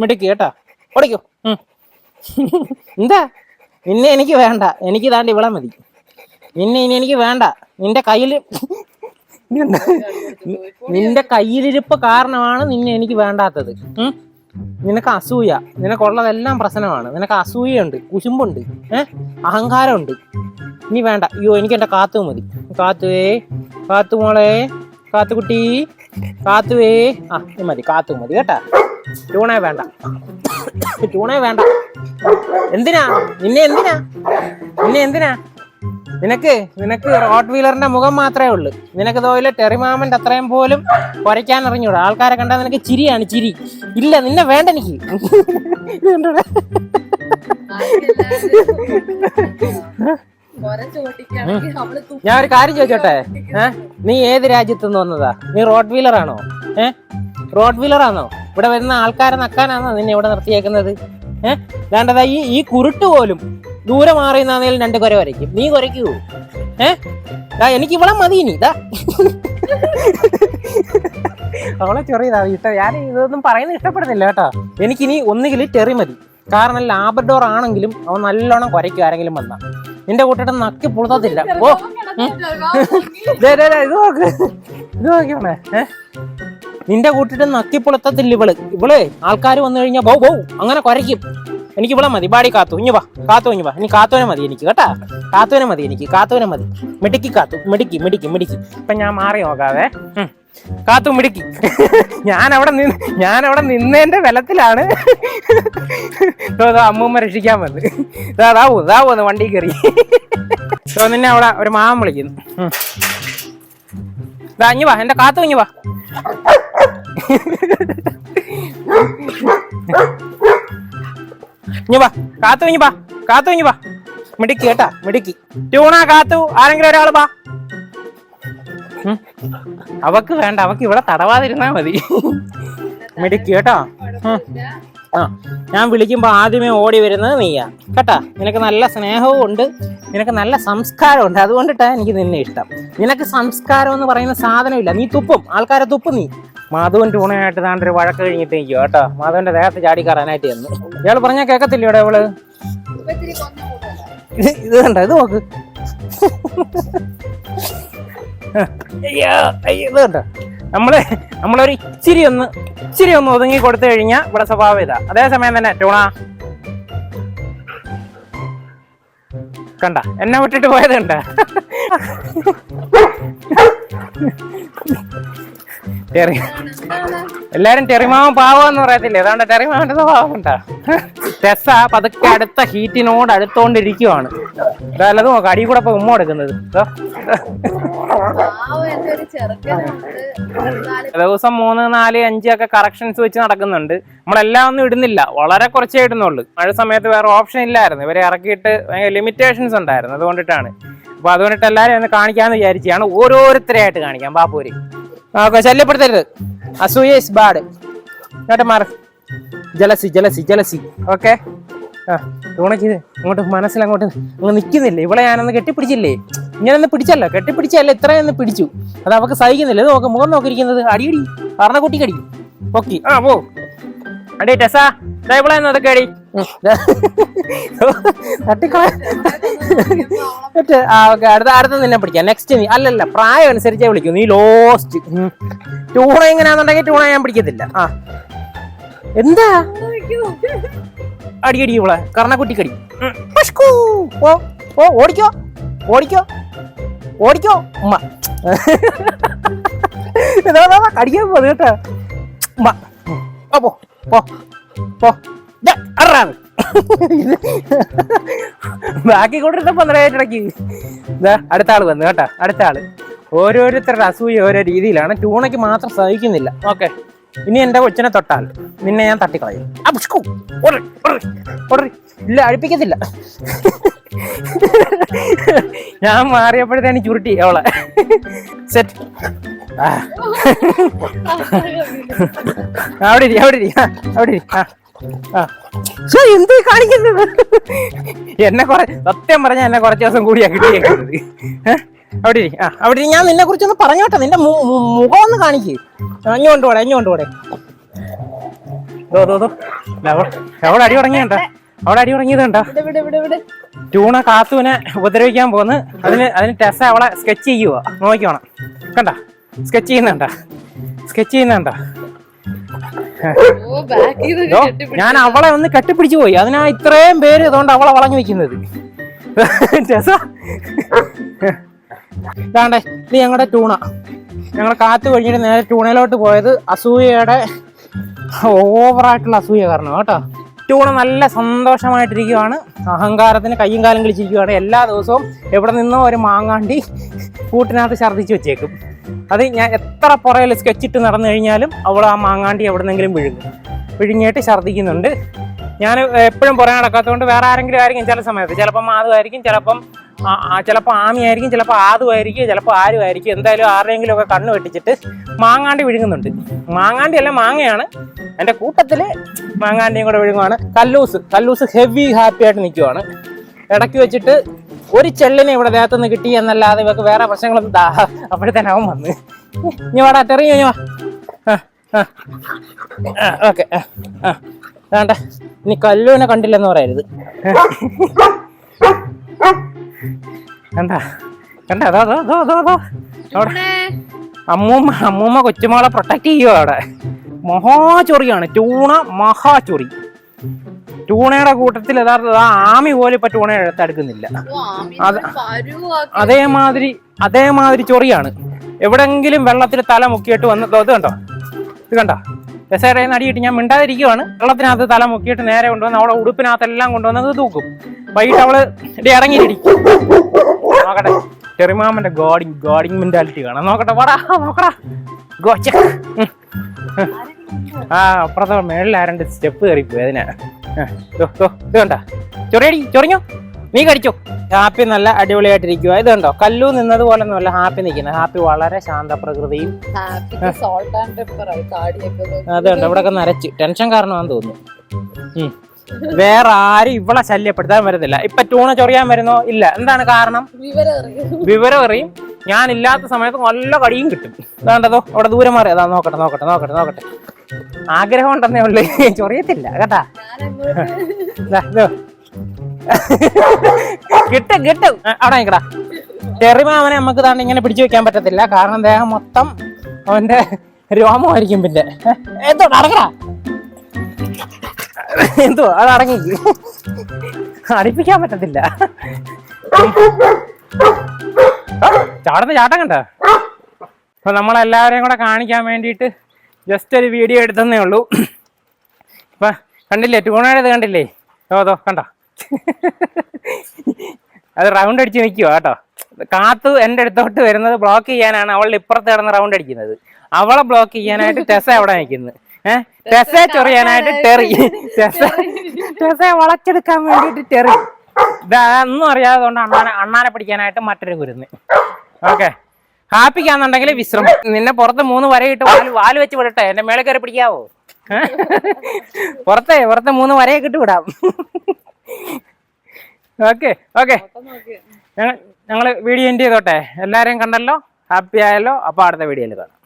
മിടുക്കി കേട്ടാ, ഓടിക്കോ. എന്താ നിന്നെ എനിക്ക് വേണ്ട, എനിക്ക് താണ്ട് ഇവിടെ മതി. നിന്നെ ഇനി എനിക്ക് വേണ്ട. നിന്റെ കയ്യിലിരിപ്പ് കാരണമാണ് നിന്നെ എനിക്ക് വേണ്ടാത്തത്. നിനക്ക് അസൂയ, നിനക്കുള്ളതെല്ലാം പ്രശ്നമാണ്. നിനക്ക് അസൂയുണ്ട്, കുശുമ്പുണ്ട്, അഹങ്കാരമുണ്ട്. ഇനി വേണ്ട. അയ്യോ, എനിക്ക് എൻ്റെ കാത്തു മതി. കാത്തുവേ, കാത്തുമോളെ, കാത്തുകുട്ടി, കാത്തുവേ. നീ മതി, കാത്തു മതി കേട്ടാ. ടൂണേ വേണ്ട, ടൂണേ വേണ്ട. എന്തിനാ നിനക്ക് റോട്ട് വീലറിന്റെ മുഖം മാത്രമേ ഉള്ളൂ. നിനക്ക് ഇതുപോലെ ടെറിമാമന്റെ അത്രയും പോലും കുറയ്ക്കാൻ അറിഞ്ഞൂടാ. ആൾക്കാരെ കണ്ടാൽ നിനക്ക് ചിരിയാണ്, ചിരി. ഇല്ല, നിന്നെ വേണ്ട എനിക്ക്. ഞാൻ ഒരു കാര്യം ചോദിച്ചോട്ടെ, നീ ഏത് രാജ്യത്തുനിന്ന് വന്നതാ? നീ റോട്ട് വീലറാണോ? റോട്ട് വീലറാണോ? ഇവിടെ വരുന്ന ആൾക്കാരെ നക്കാനാണോ നിന്നെ ഇവിടെ നിർത്തിയേക്കുന്നത്? വേണ്ടതാ ഈ കുരുട്ട് പോലും ദൂരെ മാറിയെന്നാണേലും 2 കുര വരയ്ക്കും. നീ കുരയ്ക്കൂ? എനിക്ക് ഇവിടെ മതി. ഇനി ഇതാ അവളെ ചെറിയതാ ഇഷ്ടം. ഞാൻ ഇതൊന്നും പറയുന്നത് ഇഷ്ടപ്പെടുന്നില്ല കേട്ടോ. എനിക്കിനി ഒന്നുകിൽ ടെറി മതി. കാരണം ലാബ്രഡോർ ആണെങ്കിലും അവൻ നല്ലോണം കുരയ്ക്കും. ആരെങ്കിലും വന്നാ നിന്റെ കൂട്ടിട്ട് നക്കി പുളുത്തത്തില്ല. ഓ, ഇത് നോക്കിയോണേ. നിന്റെ കൂട്ടിട്ട് നക്കി പുളുത്തത്തില്ല ഇവള്. ആൾക്കാർ വന്നു കഴിഞ്ഞാൽ ബൗ ബൗ അങ്ങനെ കുരയ്ക്കും. എനിക്ക് ഇവിടെ മതി. ബാടി കാത്തു, ഇഞ്ഞു വാ. ഇനി കാത്തുവിനെ മതി എനിക്ക് കേട്ടാ. കാത്തുവിനെ മതി. മിടുക്കി കാത്തു, മിടുക്കി. ഇപ്പൊ ഞാൻ മാറി നോക്കാവേ. കാത്തു മിടുക്കി. ഞാനവിടെ നിന്നതിന്റെ ബലത്തിലാണ് അമ്മൂമ്മ രക്ഷിക്കാൻ വന്ന്. ഇതാ പോന്ന് വണ്ടി കയറി. നിന്നെ അവിടെ ഒരു മാമൻ വിളിക്കുന്നു. ഇതാ ഇഞ്ഞു വാ, എന്റെ കാത്തു ഇഞ്ഞു വാ. കാത്തു വാ. മിടുക്കി കേട്ടാ, മിടുക്കി. ടൂണ, കാത്തു, ആരെങ്കിലും ഒരാൾ വാ. അവക്ക് വേണ്ട, അവക്ക് ഇവിടെ തടവാതിരുന്നാ മതി. മിടുക്കി കേട്ടോ. ഞാൻ വിളിക്കുമ്പോ ആദ്യമേ ഓടി വരുന്നത് നീയാ കേട്ടാ. നിനക്ക് നല്ല സ്നേഹവും ഉണ്ട്, നിനക്ക് നല്ല സംസ്കാരം ഉണ്ട്. അതുകൊണ്ടിട്ടാ എനിക്ക് നിന്നെ ഇഷ്ടം. നിനക്ക് സംസ്കാരം എന്ന് പറയുന്ന സാധനമില്ല. നീ തുപ്പും, ആൾക്കാരെ തുപ്പും നീ. മാധവൻ ടൂണയായിട്ട് താണ്ടൊരു വഴക്ക് കഴിഞ്ഞിട്ട് നിൽക്കും കേട്ടോ. മാധവന്റെ ദേഹത്ത് ചാടിക്കറാനായിട്ട് ചെന്നു. ഇയാൾ പറഞ്ഞാൽ കേൾക്കത്തില്ല ഇവിടെ ഇവള്. ഇത് കണ്ട, ഇത് നോക്ക്. ഇത് കണ്ട. നമ്മളൊരു ഇച്ചിരി ഒന്ന് ഒതുങ്ങി കൊടുത്തു കഴിഞ്ഞാൽ ഇവിടെ സ്വഭാവം ഇതാ. അതേസമയം തന്നെ ടൂണ കണ്ട, എന്നെ വിട്ടിട്ട് പോയത് കണ്ട. എല്ലാരും ടെറിമാവൻ പാവാന്ന് പറയത്തില്ലേ? അതുകൊണ്ട് ടെറിമാവന്റെ സ്വഭാവം ഉണ്ടാ. ടെസ്സ പതുക്കെ അടുത്ത ഹീറ്റിനോട് അടുത്തോണ്ടിരിക്കുവാണ്. അതല്ലത് നോക്കാം, അടി കൂടെ ഉമ്മ എടുക്കുന്നത്. ദിവസം 3, 4, 5 ഒക്കെ കറക്ഷൻസ് വെച്ച് നടക്കുന്നുണ്ട്. നമ്മളെല്ലാം ഒന്നും ഇടുന്നില്ല, വളരെ കുറച്ചേ ഇടുന്നുള്ളൂ. മഴ സമയത്ത് വേറെ ഓപ്ഷൻ ഇല്ലായിരുന്നു. ഇവരെ ഇറക്കിയിട്ട് ലിമിറ്റേഷൻസ് ഉണ്ടായിരുന്നു. അതുകൊണ്ടിട്ടാണ്. അപ്പൊ അതുകൊണ്ടിട്ട് എല്ലാവരും ഒന്ന് കാണിക്കാന്ന് വിചാരിച്ചാണ്. ഓരോരുത്തരെയായിട്ട് കാണിക്കാം. ബാപ്പൂരി ഓക്കെ, ശല്യപ്പെടുത്തരുത്. അസൂയ ഇസ് ബാഡ്. ഇങ്ങോട്ട് മാറി. ജലസി. ഓക്കെ. ടൂണയ്ക്ക് അങ്ങോട്ട് മനസ്സിലങ്ങോട്ട് അങ്ങ് നിൽക്കുന്നില്ലേ? ഇവിടെ ഞാനൊന്ന് കെട്ടിപ്പിടിച്ചില്ലേ? ഇങ്ങനൊന്ന് പിടിച്ചല്ലോ, കെട്ടിപ്പിടിച്ചല്ല, ഇത്രയൊന്ന് പിടിച്ചു. അത് അവക്ക് സഹിക്കുന്നില്ല. ഇത് നോക്ക്, മുഖം നോക്കിയിരിക്കുന്നത്. അടിയടി പറഞ്ഞ കുട്ടിക്കടി. ഓക്കെ, പോ അടി. ടെസാ ഇവിടെ അതൊക്കെ അടി തട്ടിക്കള. ഓക്കെ, അടുത്ത നിന്നെ പിടിക്കാം. നെക്സ്റ്റ് നീ. അല്ലല്ല, പ്രായം അനുസരിച്ചേ വിളിക്കൂ. നീ ലോസ്റ്റ്. ടൂണ എങ്ങനെയാണെന്നുണ്ടെങ്കിൽ ടൂണ ഞാൻ പിടിക്കത്തില്ല. എന്താ അടിയടി ഇവളെ കർണക്കുട്ടിക്കടി. ഓടിക്കോ ഉമ്മ. കടിക്കാൻ പോ കേട്ടാ. ബാക്കി കൊണ്ടിരുന്ന 15 ഇടയ്ക്ക്. അടുത്ത ആള് വന്നു കേട്ടാ. അടുത്ത ആള്. ഓരോരുത്തരുടെ അസൂയ ഓരോ രീതിയിലാണ്. ടൂണയ്ക്ക് മാത്രം സഹിക്കുന്നില്ല. ഓക്കെ, ഇനി എന്റെ കൊച്ചിനെ തൊട്ടാൽ നിന്നെ ഞാൻ തട്ടിക്കളയും. ഇല്ല, അഴിപ്പിക്കത്തില്ല. ഞാൻ മാറിയപ്പോഴത്തേന് ചുരുട്ടി അവളെ. സെറ്റ്. അവിടെ എന്ത് കാണിക്കുന്നത്? എന്നെ സത്യം പറഞ്ഞ എന്നെ കുറച്ച് ദിവസം കൂടിയാ കിട്ടിയേക്കുന്നത്. അവിടെ ഞാൻ നിന്നെ കുറിച്ചൊന്ന് പറഞ്ഞോട്ടെ. നിന്റെ മുഖം ഒന്ന് കാണിക്ക്. ഇഞ്ഞോണ്ട് പോടെ. അവിടെ അടി തുടങ്ങിയണ്ട, അവിടെ അടി തുടങ്ങിയതുണ്ടോ? ട്യൂണ കാത്തുവിനെ ഉപദ്രവിക്കാൻ പോന്ന്. അതിന് ടെസ അവളെ സ്കെച്ച് ചെയ്യുക. നോക്കിക്കോണം, കണ്ട സ്കെച്ച് ചെയ്യുന്നുണ്ട. ഞാൻ അവളെ ഒന്ന് കെട്ടിപ്പിടിച്ചു പോയി. അതിനാ ഇത്രയും പേര് ഇതുകൊണ്ട് അവളെ വളഞ്ഞു വെക്കുന്നത്. ടെസ ഇതാണ്ടേ, ഇത് ഞങ്ങളുടെ ട്യൂണ. ഞങ്ങൾ കാത്തു കഴിഞ്ഞിട്ട് നേരെ ട്യൂണയിലോട്ട് പോയത് അസൂയയുടെ ഓവറായിട്ടുള്ള അസൂയ കാരണം കേട്ടോ. ട്യൂണ നല്ല സന്തോഷമായിട്ടിരിക്കുകയാണ്, അഹങ്കാരത്തിന് കയ്യും കാലം കളിച്ചിരിക്കുകയാണ്. എല്ലാ ദിവസവും എവിടെ നിന്നോ ഒരു മാങ്ങാണ്ടി കൂട്ടിനകത്ത് ഛർദ്ദിച്ച് വെച്ചേക്കും. അത് ഞാൻ എത്ര പുറയിൽ സ്കെച്ചിട്ട് നടന്നു കഴിഞ്ഞാലും അവൾ ആ മാങ്ങാണ്ടി എവിടെ നിന്നെങ്കിലും വിഴുങ്ങിയിട്ട് ഛർദ്ദിക്കുന്നുണ്ട്. ഞാൻ എപ്പോഴും പുറകെ നടക്കാത്തതുകൊണ്ട് വേറെ ആരെങ്കിലും ആയിരിക്കും ചില സമയത്ത്. ചിലപ്പം മാധുവായിരിക്കും, ചിലപ്പോൾ ആമിയായിരിക്കും, ചിലപ്പോൾ ആദുവായിരിക്കും, ചിലപ്പോൾ ആരുമായിരിക്കും. എന്തായാലും ആരുടെയെങ്കിലും ഒക്കെ കണ്ണ് വെട്ടിച്ചിട്ട് മാങ്ങാണ്ടി വിഴുങ്ങുന്നുണ്ട്. മാങ്ങാണ്ടി അല്ല, മാങ്ങയാണ്. എൻ്റെ കൂട്ടത്തിൽ മാങ്ങാണ്ടിയും കൂടെ വിഴുങ്ങുവാണ്. കല്ലൂസ് ഹെവി ഹാപ്പി ആയിട്ട് നിൽക്കുവാണ്. ഇടയ്ക്ക് വെച്ചിട്ട് ഒരു ചെള്ളിനെ ഇവിടെ ദേഹത്തുനിന്ന് കിട്ടി എന്നല്ലാതെ ഇവർക്ക് വേറെ പ്രശ്നങ്ങളൊന്നും അപ്പോഴത്തേനും അവൻ വന്ന് ഇനി വാടാ തെറിയോ ഇനി വാ. ഓക്കെ വേണ്ട, ഇനി കല്ലുവിനെ കണ്ടില്ലെന്ന് പറയരുത്. കണ്ട അവിടെ അമ്മൂമ്മ കൊച്ചുമോളെ പ്രൊട്ടക്ട് ചെയ്യുക. അവിടെ മഹാചൊറിയാണ് ട്യൂണ, മഹാചൊറി. ട്യൂണയുടെ കൂട്ടത്തിൽ യഥാർത്ഥ ആമി പോലും ഇപ്പൊ ട്യൂണയുടെ അടുത്തെടുക്കുന്നില്ല. അതേമാതിരി ചൊറിയാണ്. എവിടെങ്കിലും വെള്ളത്തിൽ തല മുക്കിയിട്ട് വന്ന് ഇത് കണ്ടോ രസയുടെ അടിയിട്ട് ഞാൻ മിണ്ടാതിരിക്കുവാണ്. വെള്ളത്തിനകത്ത് തല മുക്കിയിട്ട് നേരെ കൊണ്ടുവന്ന് അവളെ ഉടുപ്പിനകത്തെല്ലാം കൊണ്ടുവന്നത് തൂക്കും. വൈകിട്ട് അവള് ഇറങ്ങിയിരിക്കും. നോക്കട്ടെ, ചെറിമാമന്റെ ഗോഡിങ് മെന്റാലിറ്റി കാണാം. നോക്കടാ ഗോച്ച. അപ്പുറത്തെ മേളിൽ ആരണ്ട് സ്റ്റെപ്പ് കയറിപ്പോയി. അതിനാ ഇത് കണ്ട ചൊറിഞ്ഞോ, നീ കടിച്ചോ. ഹാപ്പി നല്ല അടിപൊളിയായിട്ടിരിക്കുക. ഇത് കണ്ടോ, കല്ലു നിന്നത് പോലെ ഒന്നുമല്ല ഹാപ്പി നിൽക്കുന്നത്. ഹാപ്പി വളരെ ശാന്തപ്രകൃതിയും. അത് കണ്ടോ ഇവിടെയൊക്കെ നരച്ച് ടെൻഷൻ കാരണമാണെന്ന് തോന്നുന്നു. വേറെ ആരും ഇവളെ ശല്യപ്പെടുത്താൻ വരുന്നില്ല. ഇപ്പൊ ട്യൂണ ചൊറിയാൻ വരുന്നോ? ഇല്ല. എന്താണ് കാരണം? വിവരം അറിയും. ഞാൻ ഇല്ലാത്ത സമയത്ത് നല്ല കടിയും കിട്ടും. വേണ്ടതോ അവിടെ ദൂരം മാറി. അതാ നോക്കട്ടെ. ആഗ്രഹം ഉണ്ടെന്നേ ഉള്ളു, ചൊറിയത്തില്ല കേട്ടാ. കിട്ടും അവിടെ നിൽക്കടാ. ചെറിമാവനെ നമുക്ക് താണ്ട് ഇങ്ങനെ പിടിച്ചു വെക്കാൻ പറ്റത്തില്ല. കാരണം ദേഹം മൊത്തം അവന്റെ രോമമായിരിക്കും. പിന്നെ എന്തോ അത് അടങ്ങി അടിപ്പിക്കാൻ പറ്റത്തില്ല. ചാട്ടം കണ്ട. അപ്പൊ നമ്മളെല്ലാവരെയും കൂടെ കാണിക്കാൻ വേണ്ടിയിട്ട് ജസ്റ്റ് ഒരു വീഡിയോ എടുത്തന്നേ ഉള്ളൂ. ഇപ്പൊ കണ്ടില്ലേ, ട്യൂണയുടെ കണ്ടില്ലേ? കണ്ടോ, അത് റൗണ്ട് അടിച്ച് നിൽക്കുക കേട്ടോ. കാത്തു എൻ്റെ അടുത്തോട്ട് വരുന്നത് ബ്ലോക്ക് ചെയ്യാനാണ്. അവളുടെ ഇപ്പുറത്ത് കിടന്ന് റൗണ്ട് അടിക്കുന്നത്. അവളെ ബ്ലോക്ക് ചെയ്യാനായിട്ട് ടെസ അവിടെ നിൽക്കുന്നത്. ടെസയെ ചൊറിയാനായിട്ട് ടെറി. ടെസയെ വളച്ചെടുക്കാൻ വേണ്ടിയിട്ട് ടെറി. ഇതൊന്നും അറിയാതെ കൊണ്ട് അണ്ണാനെ പിടിക്കാനായിട്ട് മറ്റൊരു കുരുന്ന്. ഓക്കെ, ഹാപ്പിക്കാന്നുണ്ടെങ്കിൽ വിശ്രമം. നിന്നെ പുറത്ത് 3 വരയിട്ട് വാല് വെച്ച് വിടട്ടെ? എന്റെ മേളിൽ കയറി പിടിക്കാവോ? പുറത്ത് 3 വരയൊക്കെ ഇട്ട് വിടാം. ഓക്കെ ഞങ്ങള് വീഡിയോ എൻഡ് ചെയ്തോട്ടെ. എല്ലാരെയും കണ്ടല്ലോ, ഹാപ്പി ആയല്ലോ. അപ്പൊ അടുത്ത വീഡിയോയിൽ കാണാം.